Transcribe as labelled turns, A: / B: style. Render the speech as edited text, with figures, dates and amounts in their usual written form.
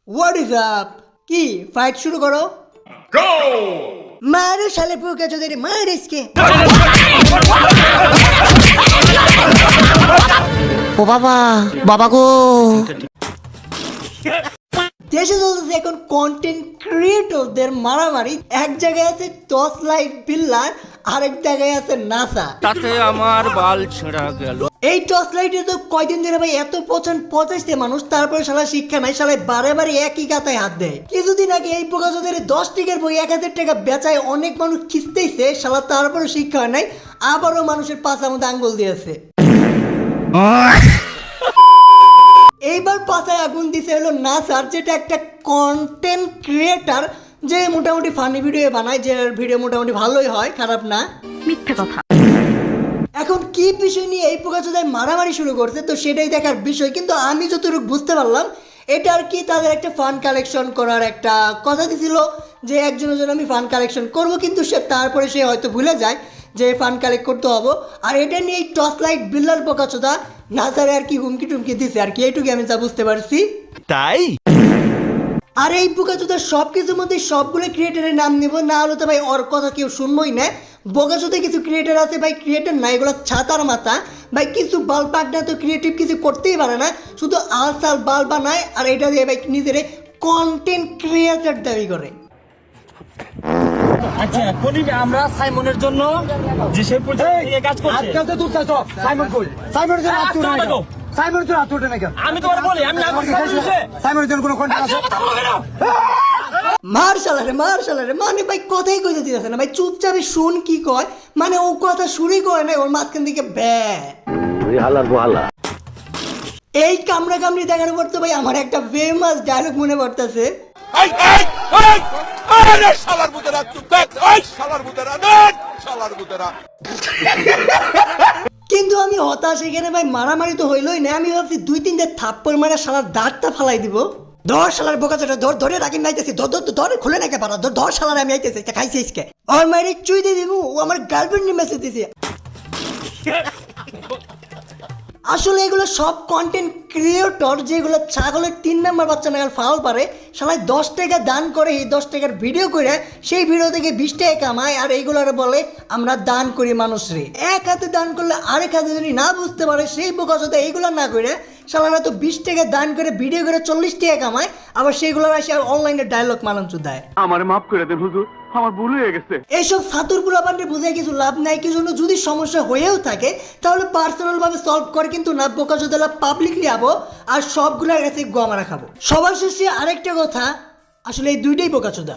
A: What is up? কি fight শুরু করো?
B: Go!
A: মারো শালে পোকা চোদারে, মার ইসকে।
C: ও বাবা, বাবা গো।
A: দেশে চলতেছে এখন কন্টেন্ট ক্রিয়েটরদের মারামারি। এক জায়গায় আছে টর্চ লাইট বিল্লার, আরেক জায়গায় আছে নাসা।
D: তাতে আমার বাল ছেঁড়া গেল।
A: এই টর্চ লাইটে তো কয়দিন ধরে ভাই এত পচাইছে মানুষ, তারপরে শালা শিক্ষা নাই, শালা বারে বারে একই গাতায় হাত দেয়। কিছুদিন আগে এই পোকাচোদের 10 টাকার বই 1000 টাকা বেচায় অনেক মানুষ খিস্তেইছে, শালা তারপরে শিক্ষা হয় নাই, আবারও মানুষের পাছার মধ্যে আঙ্গুল দিয়েছে। এইবার পাছায় আগুন দিছে হলো নাসার, যেটা একটা কন্টেন্ট ক্রিয়েটার, যে মোটামুটি ফানি ভিডিও বানায়, যে ভিডিও মোটামুটি ভালোই হয়, খারাপ না।
C: মিথ্যে কথা।
A: এখন কি বিষয় নিয়ে এই পোকাচোদায় মারামারি শুরু করছে তো সেটাই দেখার বিষয়। কিন্তু আমি যতটুকু বুঝতে পারলাম এটা আর কি তাদের একটা ফান্ড কালেকশন করার একটা কথা দিছিল, যে একজনের জন্য আমি ফান্ড কালেকশন করব, কিন্তু তারপরে সে হয়তো ভুলে যায় যে ফান্ড কালেক্ট করতে হবে। আর এটা নিয়ে এই টর্চ লাইট বিল্লার পোকাচোদা নাসারে আর কি হুমকি টুমকি দিছে আর কি, এইটুকু আমি যা বুঝতে পারছি।
D: তাই
A: আর এই পোকাচোদার সব কিছুর মধ্যে সবগুলো ক্রিয়েটারের নাম নিব, না হলে তো ভাই ওর কথা কেউ শুনবই না। বোকাচোদা কিছু ক্রিয়েটার আছে ভাই, ক্রিয়েটার না, এগুলো ছাতার মাথা ভাই, কিছু বাল পাকনা তো ক্রিয়েটিভ কিছু করতেই পারে না, শুধু আলসাল বাল বানায় আর এটা দিয়ে ভাই নিজের কন্টেন্ট ক্রিয়েটার দাবি করে।
E: আচ্ছা এখনই আমরা সাইমনের জন্য যে সে পর্যন্ত কাজ করছে আজকাল তো দূর থাকো সাইমন কই সাইমনের জন্য আত্ম না কেন সাইমনের জন্য আত্ম না কেন আমি তোমার বলি আমি না সাইমনের জন্য কোনো কন্টেন্ট আছে
A: মার শালারে মানে ভাই কথাই কইতে দিতেছে না ভাই, চুপচাপে শুন কি কয়, মানে ও কথা শুরুই করে না, ওর মাঝখান থেকে এই কামড়া কামড়ি দেখার পর তো ভাই আমার একটা ফেমাস ডায়লগ মনে পড়তেছে,
B: শালার মুদেরা চুপ থাক, ওই শালার মুদেরা দেন, শালার মুদেরা।
A: কিন্তু আমি হতাশ এখানে ভাই, মারামারি তো হইলই না, আমি ভাবছি 2-3 থাপ্পড় মারা শালার দাঁতটা ফালাই দিব। ধর শালার বোকাচোদা, ধরে রাখি নাইতেছি, ধর খুলে নাকি পারা, ধর শালার আমি আইতেছি, খাইছি আজকে আর মাইরে চুই দিয়ে দিব, ও আমার গার্লফ্রেন্ড মেসেজ দিছে। আসলে এগুলো সব কন্টেন্ট ক্রিয়েটর যেগুলো ছাগলের 3 নম্বর বাচ্চা নাগাল ফাউল পারে, সবাই 10 টাকা দান করে, এই 10 টাকার ভিডিও করে সেই ভিডিও থেকে 20 টাকা কামায়, আর এইগুলোর বলে আমরা দান করি মানুষরে। এক হাতে দান করলে আরেক হাতে যদি না বুঝতে পারে সেই বোকাচোদা এইগুলো না করে শালারা তো 20 টাকা দান করে ভিডিও করে 40 টাকা কামায়, আবার সেইগুলোর আসে আর অনলাইনে ডায়লগ মানান চুদায়।
F: আমার মাফ করে দেন হুজুর, আমার ভুল হয়ে গেছে।
A: এইসব সাতুর পুরাবান্ডে বুঝে কিছু লাভ নাই, কি জন্য যদি সমস্যা হয়েও থাকে তাহলে পার্সোনাল ভাবে সলভ করে, কিন্তু না বোকাচোদা পাবলিকলি আবো আর সবগুলোর কাছে গোয়া মারা খাবো। সবার শেষে আরেকটা কথা, আসলে এই দুইটাই বোকাচোদা।